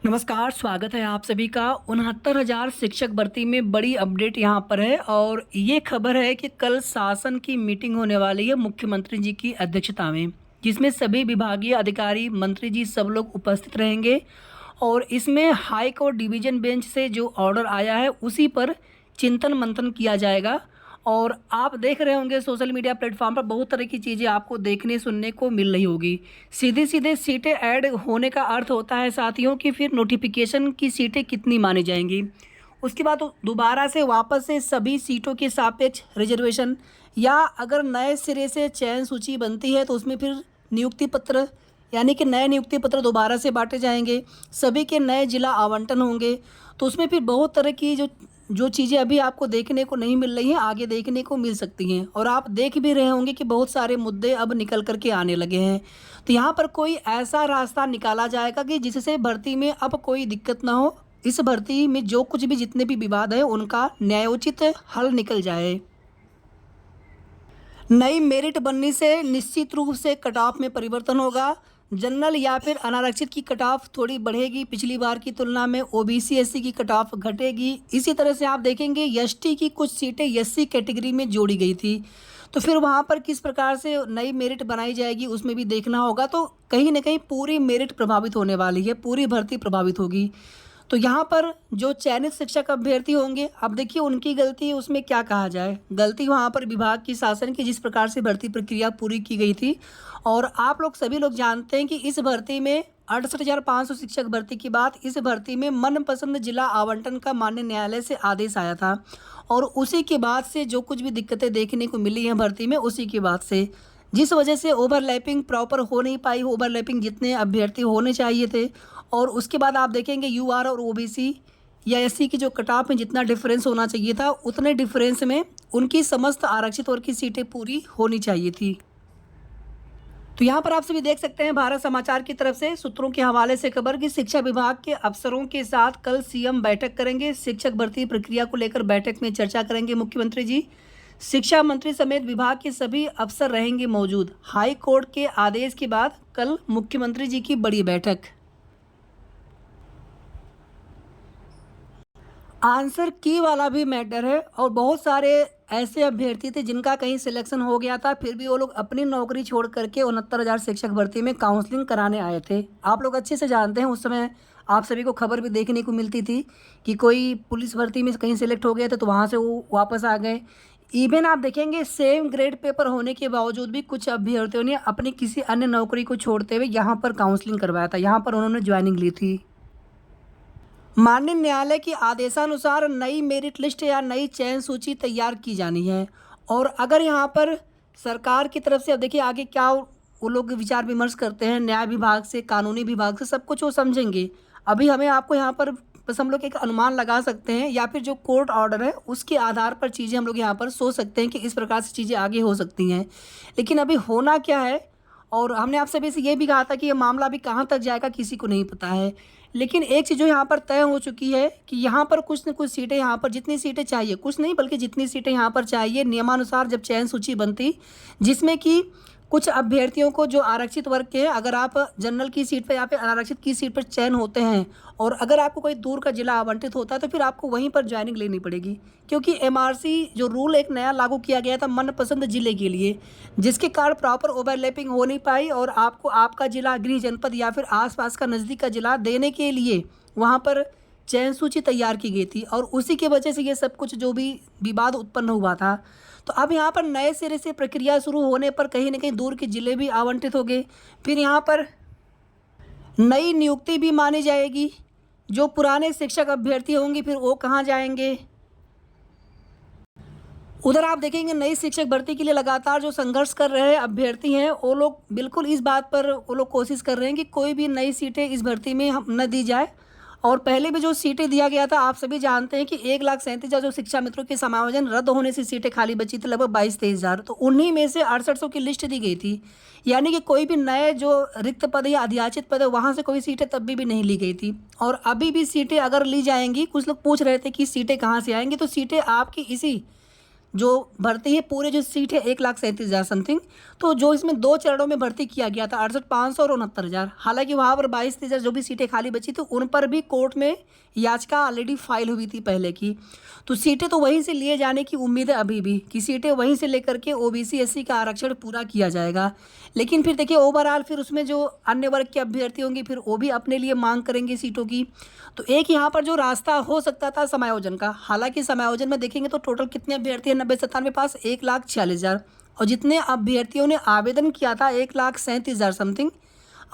नमस्कार, स्वागत है आप सभी का। 69,000 शिक्षक भर्ती में बड़ी अपडेट यहाँ पर है और ये खबर है कि कल शासन की मीटिंग होने वाली है मुख्यमंत्री जी की अध्यक्षता में, जिसमें सभी विभागीय अधिकारी, मंत्री जी सब लोग उपस्थित रहेंगे और इसमें हाई कोर्ट डिवीज़न बेंच से जो ऑर्डर आया है उसी पर चिंतन मंथन किया जाएगा। और आप देख रहे होंगे सोशल मीडिया प्लेटफॉर्म पर बहुत तरह की चीज़ें आपको देखने सुनने को मिल रही होगी। सीधे सीधे सीटें ऐड होने का अर्थ होता है साथियों कि फिर नोटिफिकेशन की सीटें कितनी मानी जाएंगी। उसके बाद दोबारा से वापस से सभी सीटों के सापेक्ष रिजर्वेशन या अगर नए सिरे से चयन सूची बनती है तो उसमें फिर नियुक्ति पत्र यानी कि नए नियुक्ति पत्र दोबारा से बांटे जाएंगे, सभी के नए जिला आवंटन होंगे। तो उसमें फिर बहुत तरह की जो जो चीज़ें अभी आपको देखने को नहीं मिल रही हैं आगे देखने को मिल सकती हैं और आप देख भी रहे होंगे कि बहुत सारे मुद्दे अब निकल कर के आने लगे हैं। तो यहाँ पर कोई ऐसा रास्ता निकाला जाएगा कि जिससे भर्ती में अब कोई दिक्कत ना हो, इस भर्ती में जो कुछ भी जितने भी विवाद हैं उनका न्यायोचित हल निकल जाए। नई मेरिट बनने से निश्चित रूप से कट ऑफ में परिवर्तन होगा। जनरल या फिर अनारक्षित की कट ऑफ थोड़ी बढ़ेगी, पिछली बार की तुलना में ओबीसी एससी की कट ऑफ घटेगी। इसी तरह से आप देखेंगे एसटी की कुछ सीटें एससी कैटेगरी में जोड़ी गई थी, तो फिर वहाँ पर किस प्रकार से नई मेरिट बनाई जाएगी उसमें भी देखना होगा। तो कहीं ना कहीं पूरी मेरिट प्रभावित होने वाली है, पूरी भर्ती प्रभावित होगी। तो यहाँ पर जो चयनित शिक्षक अभ्यर्थी होंगे, अब देखिए उनकी गलती उसमें क्या कहा जाए। गलती वहाँ पर विभाग की, शासन की, जिस प्रकार से भर्ती प्रक्रिया पूरी की गई थी। और आप लोग सभी लोग जानते हैं कि इस भर्ती में 68,500 शिक्षक भर्ती की बात, इस भर्ती में मनपसंद जिला आवंटन का माननीय न्यायालय से आदेश आया था और उसी के बाद से जो कुछ भी दिक्कतें देखने को मिली हैं भर्ती में, उसी के बाद से जिस वजह से ओवरलैपिंग प्रॉपर हो नहीं पाई, ओवरलैपिंग जितने अभ्यर्थी होने चाहिए थे। और उसके बाद आप देखेंगे यूआर और ओबीसी या एससी की जो कट ऑफ में जितना डिफरेंस होना चाहिए था उतने डिफरेंस में उनकी समस्त आरक्षित वर्ग की सीटें पूरी होनी चाहिए थी। तो यहाँ पर आप सभी देख सकते हैं भारत समाचार की तरफ से सूत्रों के हवाले से खबर कि शिक्षा विभाग के अफसरों के साथ कल सीएम बैठक करेंगे। शिक्षक भर्ती प्रक्रिया को लेकर बैठक में चर्चा करेंगे मुख्यमंत्री जी। शिक्षा मंत्री समेत विभाग के सभी अफसर रहेंगे मौजूद। हाई कोर्ट के आदेश के बाद कल मुख्यमंत्री जी की बड़ी बैठक। आंसर की वाला भी मैटर है और बहुत सारे ऐसे अभ्यर्थी थे जिनका कहीं सिलेक्शन हो गया था, फिर भी वो लोग अपनी नौकरी छोड़ करके 69,000 शिक्षक भर्ती में काउंसलिंग कराने आए थे। आप लोग अच्छे से जानते हैं उस समय आप सभी को खबर भी देखने को मिलती थी कि कोई पुलिस भर्ती में कहीं सेलेक्ट हो गए थे तो वहाँ से वो वापस आ गए। इवन आप देखेंगे सेम ग्रेड पेपर होने के बावजूद भी कुछ अभ्यर्थियों ने अपनी किसी अन्य नौकरी को छोड़ते हुए यहाँ पर काउंसलिंग करवाया था, यहाँ पर उन्होंने ज्वाइनिंग ली थी। माननीय न्यायालय की आदेशानुसार नई मेरिट लिस्ट या नई चयन सूची तैयार की जानी है और अगर यहाँ पर सरकार की तरफ से, अब देखिए आगे क्या वो लोग विचार विमर्श करते हैं, न्याय विभाग से, कानूनी विभाग से, सब कुछ वो समझेंगे। अभी हमें आपको यहाँ पर बस हम लोग एक अनुमान लगा सकते हैं या फिर जो कोर्ट ऑर्डर है उसके आधार पर चीज़ें हम लोग यहाँ पर सोच सकते हैं कि इस प्रकार से चीज़ें आगे हो सकती हैं। लेकिन अभी होना क्या है, और हमने आप सभी से ये भी कहा था कि ये मामला अभी कहाँ तक जाएगा किसी को नहीं पता है। लेकिन एक चीज़ जो यहाँ पर तय हो चुकी है कि यहाँ पर कुछ न कुछ सीटें, यहाँ पर जितनी सीटें चाहिए, कुछ नहीं बल्कि जितनी सीटें यहाँ पर चाहिए नियमानुसार जब चयन सूची बनती, जिसमें कि कुछ अभ्यर्थियों को जो आरक्षित वर्ग के हैं, अगर आप जनरल की सीट पर या फिर अनारक्षित की सीट पर चयन होते हैं और अगर आपको कोई दूर का जिला आवंटित होता है तो फिर आपको वहीं पर ज्वाइनिंग लेनी पड़ेगी, क्योंकि एमआरसी जो रूल एक नया लागू किया गया था मनपसंद जिले के लिए, जिसके कारण प्रॉपर ओवरलैपिंग हो नहीं पाई और आपको आपका जिला, गृह जनपद या फिर आसपास का नज़दीक का जिला देने के लिए वहाँ पर चयन सूची तैयार की गई थी और उसी की वजह से ये सब कुछ जो भी विवाद उत्पन्न हुआ था। तो अब यहाँ पर नए सिरे से प्रक्रिया शुरू होने पर कहीं ना कहीं दूर के जिले भी आवंटित हो गए, फिर यहाँ पर नई नियुक्ति भी मानी जाएगी। जो पुराने शिक्षक अभ्यर्थी होंगे फिर वो कहाँ जाएंगे। उधर आप देखेंगे नई शिक्षक भर्ती के लिए लगातार जो संघर्ष कर रहे हैं अभ्यर्थी हैं वो लोग बिल्कुल इस बात पर वो लोग कोशिश कर रहे हैं कि कोई भी नई सीटें इस भर्ती में न दी जाए। और पहले भी जो सीटें दिया गया था आप सभी जानते हैं कि 1,37,000 जो शिक्षा मित्रों के समायोजन रद्द होने से सीटें खाली बची थी, लगभग 22-23,000, तो उन्हीं में से 6800 की लिस्ट दी गई थी। यानी कि कोई भी नए जो रिक्त पद या अधियाचित पद है वहाँ से कोई सीटें तब भी नहीं ली गई थी। और अभी भी सीटें अगर ली जाएंगी, कुछ लोग पूछ रहे थे कि सीटें कहाँ से आएंगी, तो सीटें आपकी इसी जो भर्ती है पूरे जो सीट है 1,37,000 समथिंग, तो जो इसमें 2 चरणों में भर्ती किया गया था 68,500 और 69,000। हालांकि वहाँ पर 22,000 जो भी सीटें खाली बची थी उन पर भी कोर्ट में याचिका ऑलरेडी फाइल हुई थी पहले की, तो सीटें तो वहीं से लिए जाने की उम्मीद है अभी भी कि सीटें वहीं से लेकर के ओबीसी एससी का आरक्षण पूरा किया जाएगा। लेकिन फिर देखिए ओवरऑल फिर उसमें जो अन्य वर्ग के अभ्यर्थी होंगे फिर वो भी अपने लिए मांग करेंगे सीटों की। तो एक यहाँ पर जो रास्ता हो सकता था समायोजन का, हालांकि समायोजन में देखेंगे तो टोटल कितने अभ्यर्थी हैं 90-97 पास 1,46,000, और जितने अभ्यर्थियों ने आवेदन किया था 1,37,000 समथिंग,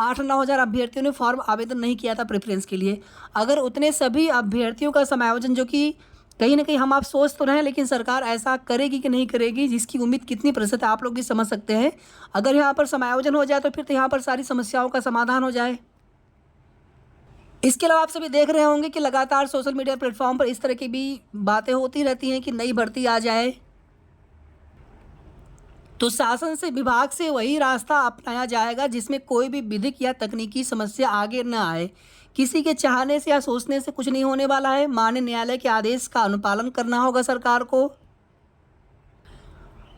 8-9 हज़ार अभ्यर्थियों ने फॉर्म आवेदन नहीं किया था प्रेफरेंस के लिए। अगर उतने सभी अभ्यर्थियों का समायोजन, जो कि कहीं ना कहीं हम आप सोच तो रहे हैं लेकिन सरकार ऐसा करेगी कि नहीं करेगी जिसकी उम्मीद कितनी प्रतिशत है आप लोग भी समझ सकते हैं। अगर यहाँ पर समायोजन हो जाए तो फिर तो यहाँ पर सारी समस्याओं का समाधान हो जाए। इसके अलावा आप सभी देख रहे होंगे कि लगातार सोशल मीडिया प्लेटफॉर्म पर इस तरह की भी बातें होती रहती हैं कि नई भर्ती आ जाए, तो शासन से विभाग से वही रास्ता अपनाया जाएगा जिसमें कोई भी विधिक या तकनीकी समस्या आगे न आए। किसी के चाहने से या सोचने से कुछ नहीं होने वाला है। माननीय न्यायालय के आदेश का अनुपालन करना होगा सरकार को।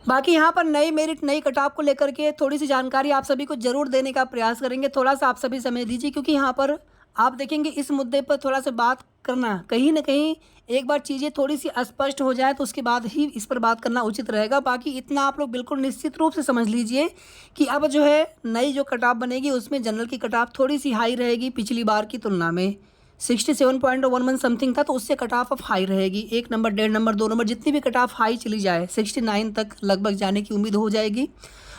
बाकी यहाँ पर नई मेरिट नई कट-ऑफ को लेकर के थोड़ी सी जानकारी आप सभी को जरूर देने का प्रयास करेंगे। थोड़ा सा आप सभी समय दीजिए, क्योंकि यहाँ पर आप देखेंगे इस मुद्दे पर थोड़ा सा बात करना, कहीं ना कहीं एक बार चीज़ें थोड़ी सी स्पष्ट हो जाए तो उसके बाद ही इस पर बात करना उचित रहेगा। बाकी इतना आप लोग बिल्कुल निश्चित रूप से समझ लीजिए कि अब जो है नई जो कट ऑफ बनेगी उसमें जनरल की कट ऑफ थोड़ी सी हाई रहेगी पिछली बार की तुलना में। 67.11 समथिंग था, तो उससे कट ऑफ अब हाई रहेगी। 1 नंबर 1.5 नंबर 2 नंबर जितनी भी कट ऑफ हाई चली जाए 69 तक लगभग जाने की उम्मीद हो जाएगी।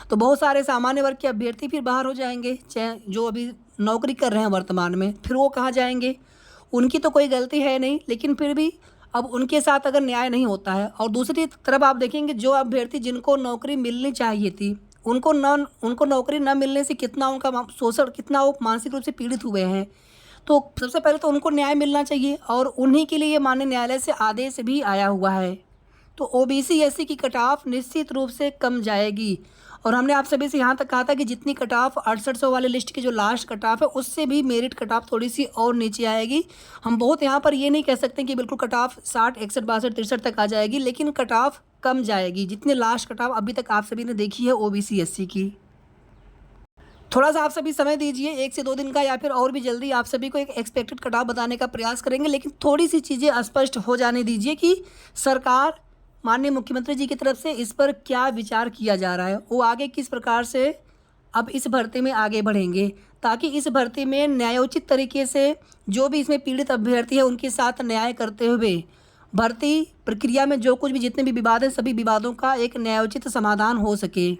तो बहुत सारे सामान्य वर्ग के अभ्यर्थी फिर बाहर हो जाएंगे, चाहे जो अभी नौकरी कर रहे हैं वर्तमान में, फिर वो कहाँ जाएंगे। उनकी तो कोई गलती है नहीं, लेकिन फिर भी अब उनके साथ अगर न्याय नहीं होता है, और दूसरी तरफ आप देखेंगे जो अभ्यर्थी जिनको नौकरी मिलनी चाहिए थी उनको नौकरी न मिलने से कितना उनका शोषण, कितना वो मानसिक रूप से पीड़ित हुए हैं। तो सबसे पहले तो उनको न्याय मिलना चाहिए, और उन्हीं के लिए माननीय न्यायालय से आदेश भी आया हुआ है। तो ओबीसी एससी की कट ऑफ निश्चित रूप से कम जाएगी। और हमने आप सभी से यहाँ तक कहा था कि जितनी कट ऑफ 6800 वाले लिस्ट की जो लास्ट कट ऑफ है उससे भी मेरिट कट ऑफ थोड़ी सी और नीचे आएगी। हम बहुत यहाँ पर ये नहीं कह सकते कि बिल्कुल कट ऑफ 60, 61, 62, 63 तक आ जाएगी, लेकिन कट ऑफ कम जाएगी जितनी लास्ट कट ऑफ अभी तक आप सभी ने देखी है ओबीसी एससी की। थोड़ा सा आप सभी समय दीजिए, 1 से 2 दिन का, या फिर और भी जल्दी आप सभी को एक एक्सपेक्टेड कट ऑफ बताने का प्रयास करेंगे। लेकिन थोड़ी सी चीज़ें स्पष्ट हो जाने दीजिए कि सरकार माननीय मुख्यमंत्री जी की तरफ से इस पर क्या विचार किया जा रहा है, वो आगे किस प्रकार से अब इस भर्ती में आगे बढ़ेंगे, ताकि इस भर्ती में न्यायोचित तरीके से जो भी इसमें पीड़ित अभ्यर्थी है उनके साथ न्याय करते हुए भर्ती प्रक्रिया में जो कुछ भी जितने भी विवाद हैं सभी विवादों का एक न्यायोचित समाधान हो सके।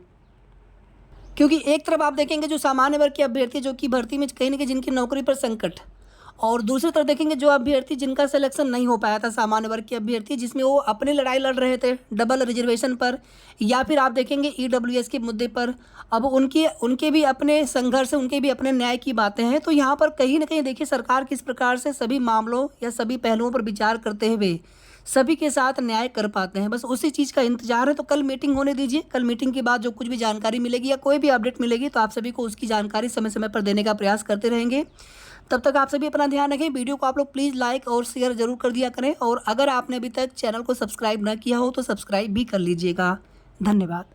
क्योंकि एक तरफ आप देखेंगे जो सामान्य वर्ग के अभ्यर्थी जो कि भर्ती में कहीं ना कहीं जिनकी नौकरी पर संकट, और दूसरी तरफ देखेंगे जो अभ्यर्थी जिनका सिलेक्शन नहीं हो पाया था, सामान्य वर्ग के अभ्यर्थी जिसमें वो अपनी लड़ाई लड़ रहे थे डबल रिजर्वेशन पर, या फिर आप देखेंगे ईडब्ल्यूएस के मुद्दे पर। अब उनके भी अपने संघर्ष, उनके भी अपने न्याय की बातें हैं। तो यहाँ पर कहीं ना कहीं देखिए सरकार किस प्रकार से सभी मामलों या सभी पहलुओं पर विचार करते हुए सभी के साथ न्याय कर पाते हैं, बस उसी चीज़ का इंतजार है। तो कल मीटिंग होने दीजिए, कल मीटिंग के बाद जो कुछ भी जानकारी मिलेगी या कोई भी अपडेट मिलेगी तो आप सभी को उसकी जानकारी समय समय पर देने का प्रयास करते रहेंगे। तब तक आप सभी अपना ध्यान रखें। वीडियो को आप लोग प्लीज़ लाइक और शेयर जरूर कर दिया करें, और अगर आपने अभी तक चैनल को सब्सक्राइब न किया हो तो सब्सक्राइब भी कर लीजिएगा। धन्यवाद।